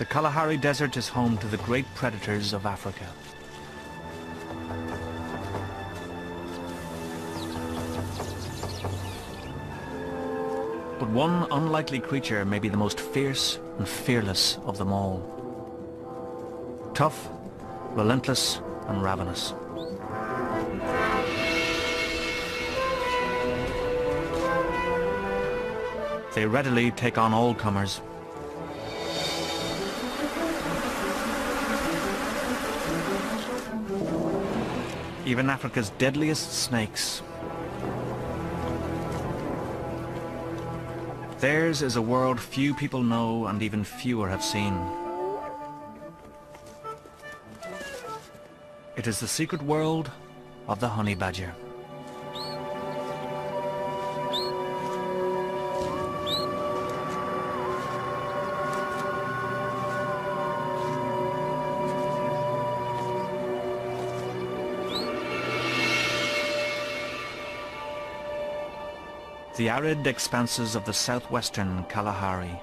The Kalahari Desert is home to the great predators of Africa. But one unlikely creature may be the most fierce and fearless of them all. Tough, relentless, and ravenous. They readily take on all comers. Even Africa's deadliest snakes. Theirs is a world few people know and even fewer have seen. It is the secret world of the honey badger. The arid expanses of the southwestern Kalahari.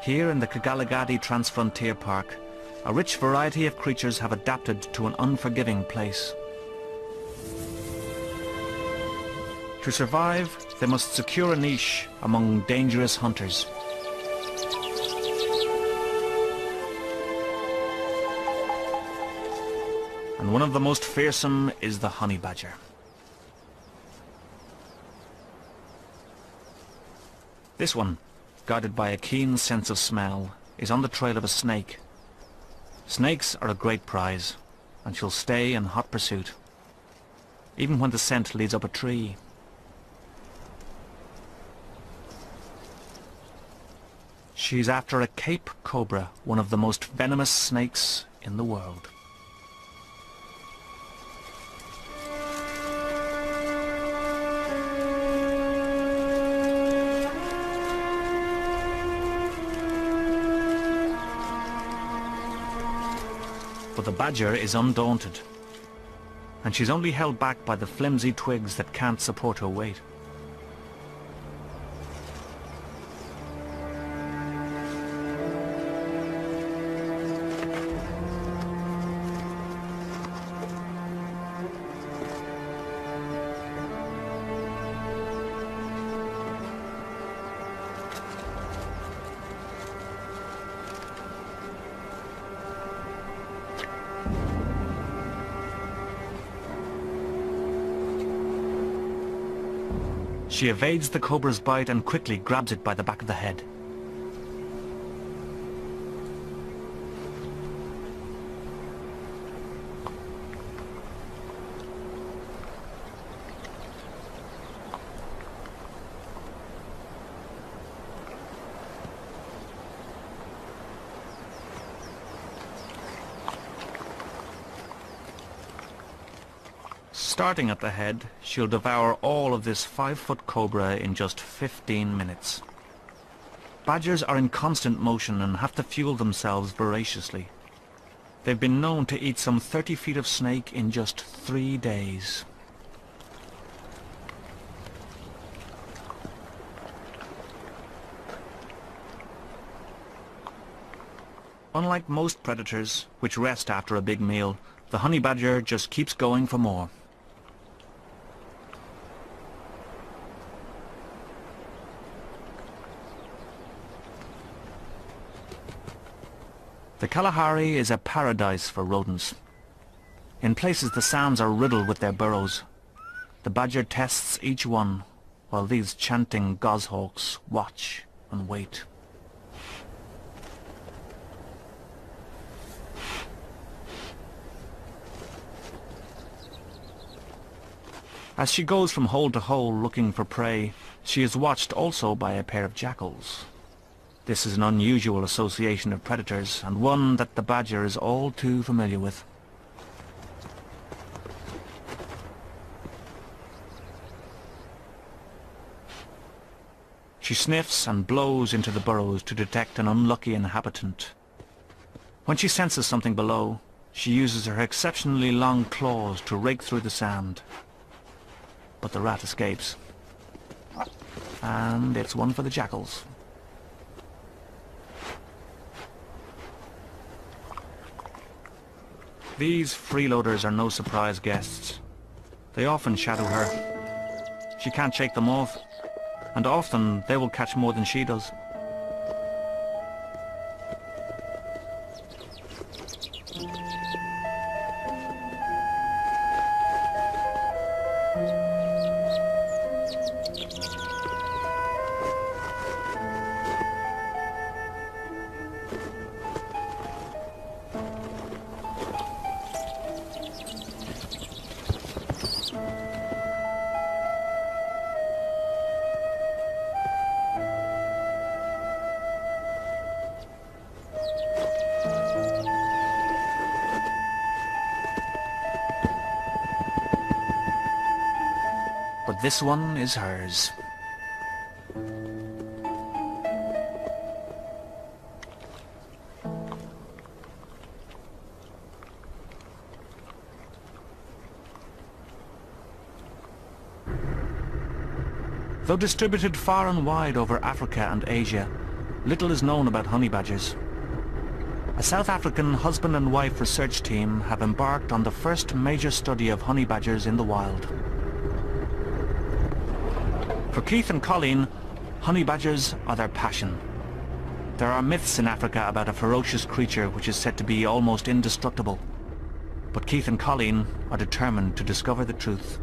Here in the Kigalagadi Transfrontier Park, a rich variety of creatures have adapted to an unforgiving place. To survive, they must secure a niche among dangerous hunters. And one of the most fearsome is the honey badger. This one, guided by a keen sense of smell, is on the trail of a snake. Snakes are a great prize, and she'll stay in hot pursuit, even when the scent leads up a tree. She's after a Cape Cobra, one of the most venomous snakes in the world. But the badger is undaunted, and she's only held back by the flimsy twigs that can't support her weight. She evades the cobra's bite and quickly grabs it by the back of the head. Starting at the head, she'll devour all of this 5-foot cobra in just 15 minutes. Badgers are in constant motion and have to fuel themselves voraciously. They've been known to eat some 30 feet of snake in just 3 days. Unlike most predators, which rest after a big meal, the honey badger just keeps going for more. The Kalahari is a paradise for rodents. In places the sands are riddled with their burrows. The badger tests each one, while these chanting goshawks watch and wait. As she goes from hole to hole looking for prey, she is watched also by a pair of jackals. This is an unusual association of predators, and one that the badger is all too familiar with. She sniffs and blows into the burrows to detect an unlucky inhabitant. When she senses something below, she uses her exceptionally long claws to rake through the sand. But the rat escapes. And it's one for the jackals. These freeloaders are no surprise guests. They often shadow her. She can't shake them off, and often they will catch more than she does. But this one is hers. Though distributed far and wide over Africa and Asia, little is known about honey badgers. A South African husband and wife research team have embarked on the first major study of honey badgers in the wild. For Keith and Colleen, honey badgers are their passion. There are myths in Africa about a ferocious creature which is said to be almost indestructible. But Keith and Colleen are determined to discover the truth.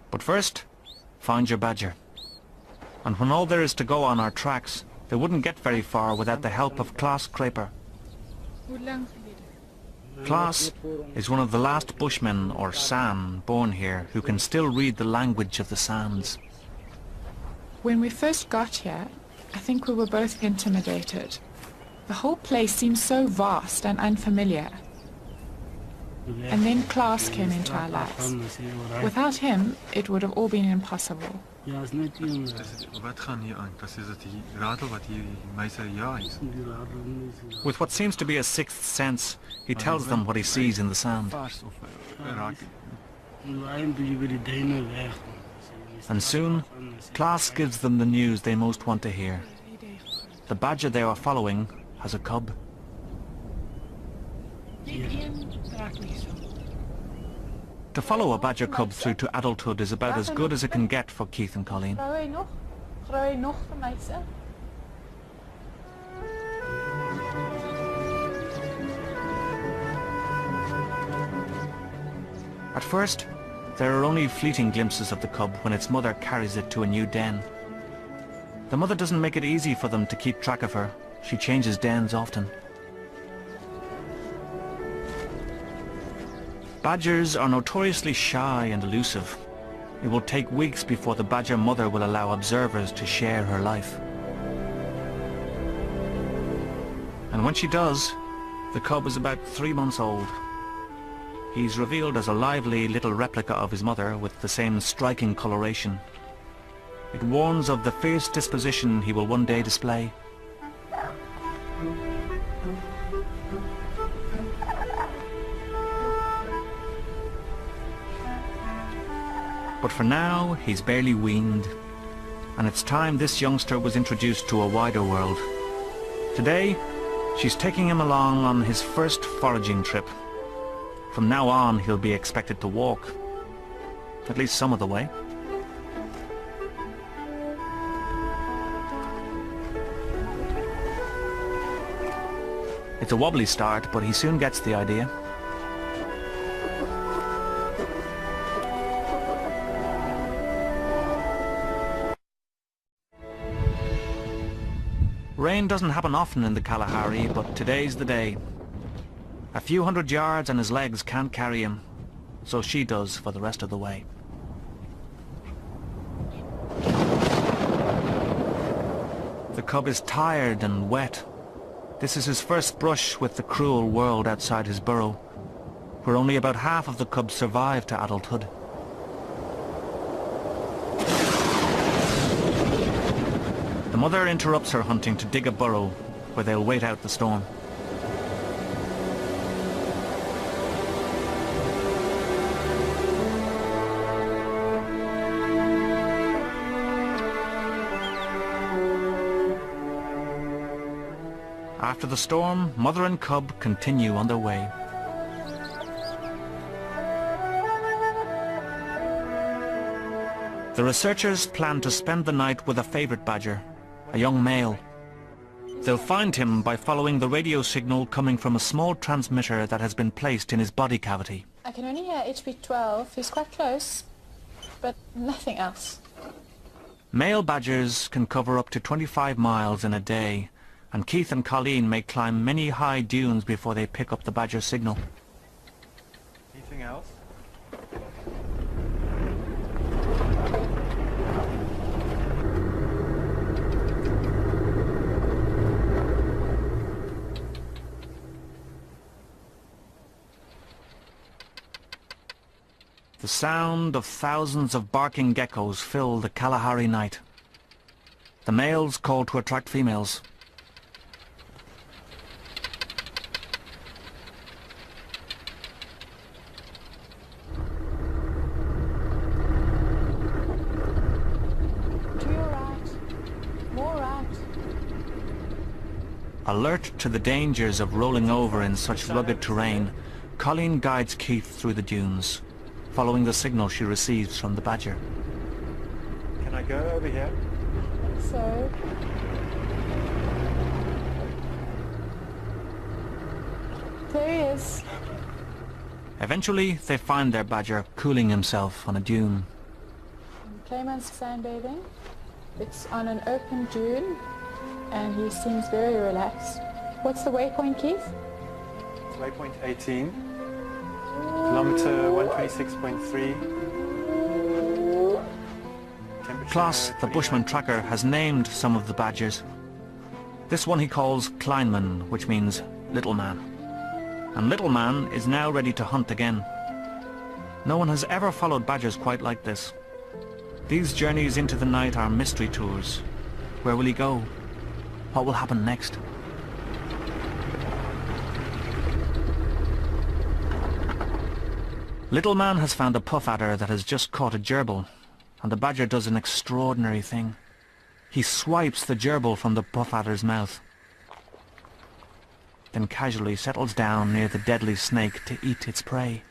But first, find your badger. And when all there is to go on are tracks, they wouldn't get very far without the help of Klaas Kraper. Klaas is one of the last bushmen, or San, born here, who can still read the language of the sands. When we first got here, I think we were both intimidated. The whole place seemed so vast and unfamiliar. And then Klaas came into our lives. Without him, it would have all been impossible. With what seems to be a sixth sense, he tells them what he sees in the sand. And soon, Klaas gives them the news they most want to hear. The badger they are following has a cub. To follow a badger cub through to adulthood is about as good as it can get for Keith and Colleen. At first, there are only fleeting glimpses of the cub when its mother carries it to a new den. The mother doesn't make it easy for them to keep track of her. She changes dens often. Badgers are notoriously shy and elusive. It will take weeks before the badger mother will allow observers to share her life. And when she does, the cub is about 3 months old. He's revealed as a lively little replica of his mother with the same striking coloration. It warns of the fierce disposition he will one day display. But for now, he's barely weaned, and it's time this youngster was introduced to a wider world. Today, she's taking him along on his first foraging trip. From now on, he'll be expected to walk, at least some of the way. It's a wobbly start, but he soon gets the idea. Rain doesn't happen often in the Kalahari, but today's the day. A few hundred yards and his legs can't carry him, so she does for the rest of the way. The cub is tired and wet. This is his first brush with the cruel world outside his burrow, where only about half of the cubs survive to adulthood. The mother interrupts her hunting to dig a burrow where they'll wait out the storm. After the storm, mother and cub continue on their way. The researchers plan to spend the night with a favorite badger, a young male. They'll find him by following the radio signal coming from a small transmitter that has been placed in his body cavity. I can only hear HB 12. He's quite close, but nothing else. Male badgers can cover up to 25 miles in a day, and Keith and Colleen may climb many high dunes before they pick up the badger signal. Anything else? The sound of thousands of barking geckos fill the Kalahari night. The males call to attract females. To your right. More right. Alert to the dangers of rolling over in such rugged terrain, Colleen guides Keith through the dunes, following the signal she receives from the badger. Can I go over here? So, there he is. Eventually, they find their badger cooling himself on a dune. Clayman's sunbathing. It's on an open dune, and he seems very relaxed. What's the waypoint, Keith? It's waypoint 18. Kilometer 126.3. Klaus, the bushman tracker, has named some of the badgers. This one he calls Kleinman, which means little man. And little man is now ready to hunt again. No one has ever followed badgers quite like this. These journeys into the night are mystery tours. Where will he go? What will happen next? Little man has found a puff adder that has just caught a gerbil, and the badger does an extraordinary thing. He swipes the gerbil from the puff adder's mouth, then casually settles down near the deadly snake to eat its prey.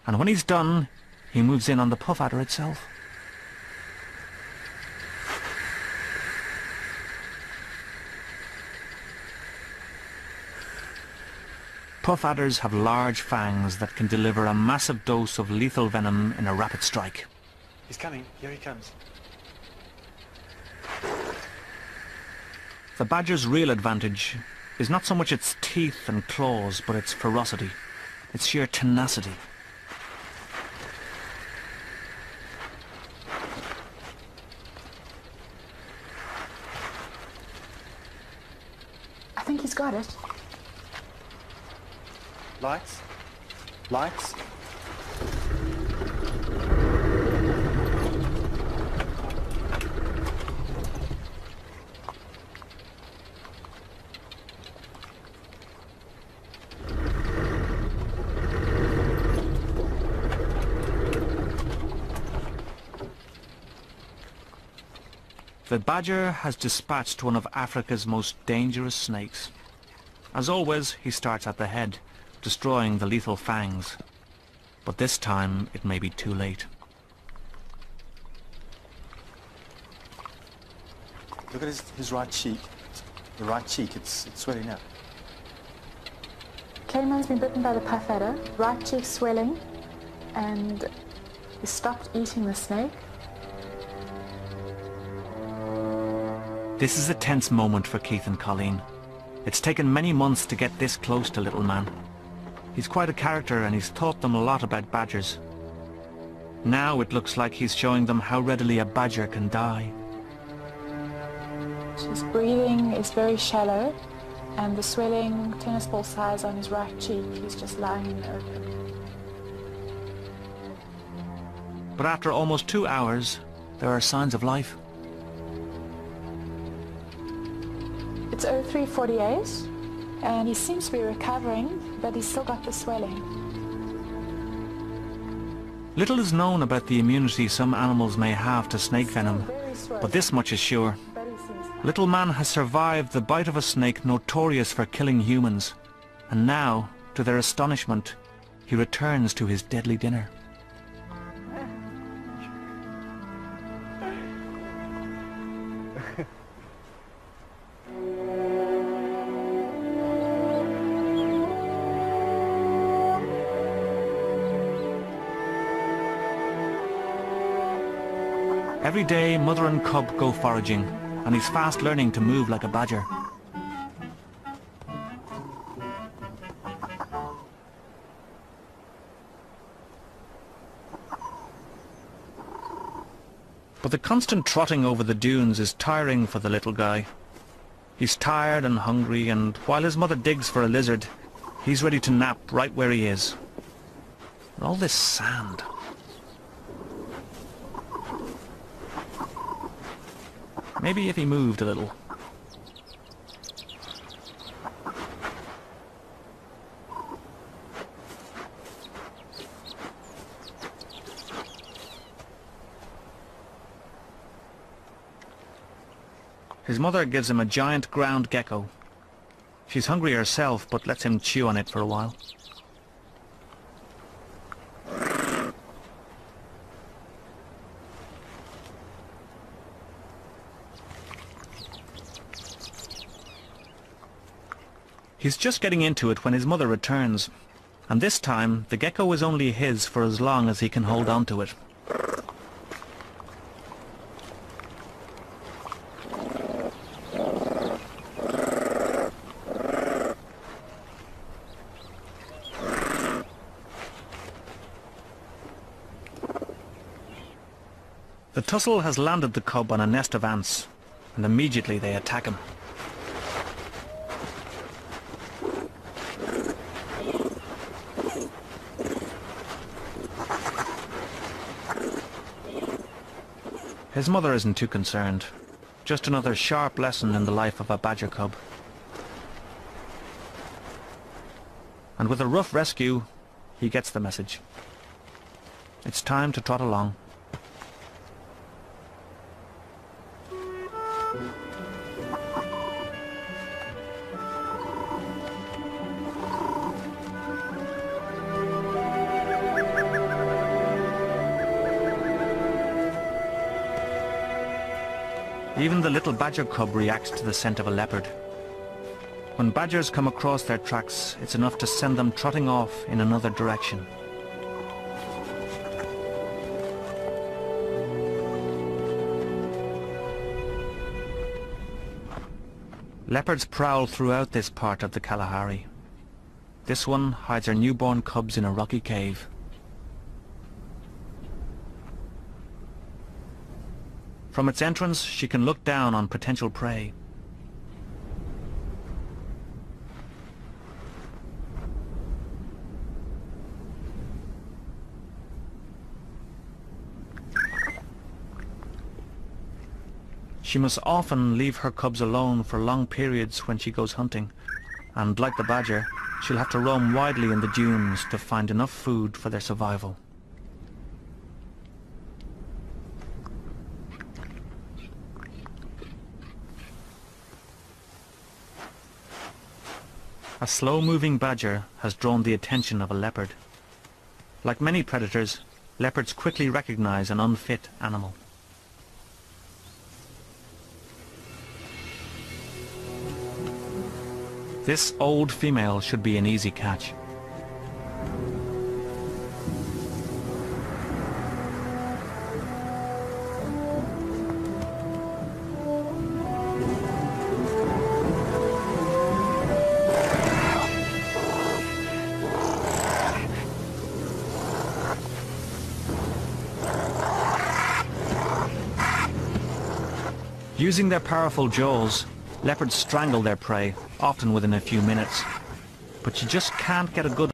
And when he's done, he moves in on the puff adder itself. Puff adders have large fangs that can deliver a massive dose of lethal venom in a rapid strike. He's coming. Here he comes. The badger's real advantage is not so much its teeth and claws, but its ferocity, its sheer tenacity. I think he's got it. Lights. Lights. The badger has dispatched one of Africa's most dangerous snakes. As always, he starts at the head, destroying the lethal fangs. But this time, it may be too late. Look at his right cheek. The right cheek, it's swelling up. Clayman's been bitten by the puff adder, right cheek swelling, and he stopped eating the snake. This is a tense moment for Keith and Colleen. It's taken many months to get this close to little man. He's quite a character and he's taught them a lot about badgers. Now it looks like he's showing them how readily a badger can die. His breathing is very shallow, and the swelling, tennis ball size on his right cheek, he's just lying in the open. But after almost 2 hours, there are signs of life. It's 03:48, and he seems to be recovering, but he's still got the swelling. Little is known about the immunity some animals may have to snake venom, Very swollen, but this much is sure. but he seems fine. Little man has survived the bite of a snake notorious for killing humans, and now, to their astonishment, he returns to his deadly dinner. Every day, mother and cub go foraging, and he's fast learning to move like a badger. But the constant trotting over the dunes is tiring for the little guy. He's tired and hungry, and while his mother digs for a lizard, he's ready to nap right where he is. And all this sand. Maybe if he moved a little. His mother gives him a giant ground gecko. She's hungry herself, but lets him chew on it for a while. He's just getting into it when his mother returns, and this time the gecko is only his for as long as he can hold on to it. The tussle has landed the cub on a nest of ants, and immediately they attack him. His mother isn't too concerned. Just another sharp lesson in the life of a badger cub. And with a rough rescue, he gets the message. It's time to trot along. Even the little badger cub reacts to the scent of a leopard. When badgers come across their tracks, it's enough to send them trotting off in another direction. Leopards prowl throughout this part of the Kalahari. This one hides her newborn cubs in a rocky cave. From its entrance, she can look down on potential prey. She must often leave her cubs alone for long periods when she goes hunting, and like the badger, she'll have to roam widely in the dunes to find enough food for their survival. A slow-moving badger has drawn the attention of a leopard. Like many predators, leopards quickly recognize an unfit animal. This old female should be an easy catch. Using their powerful jaws, leopards strangle their prey, often within a few minutes. But you just can't get a good...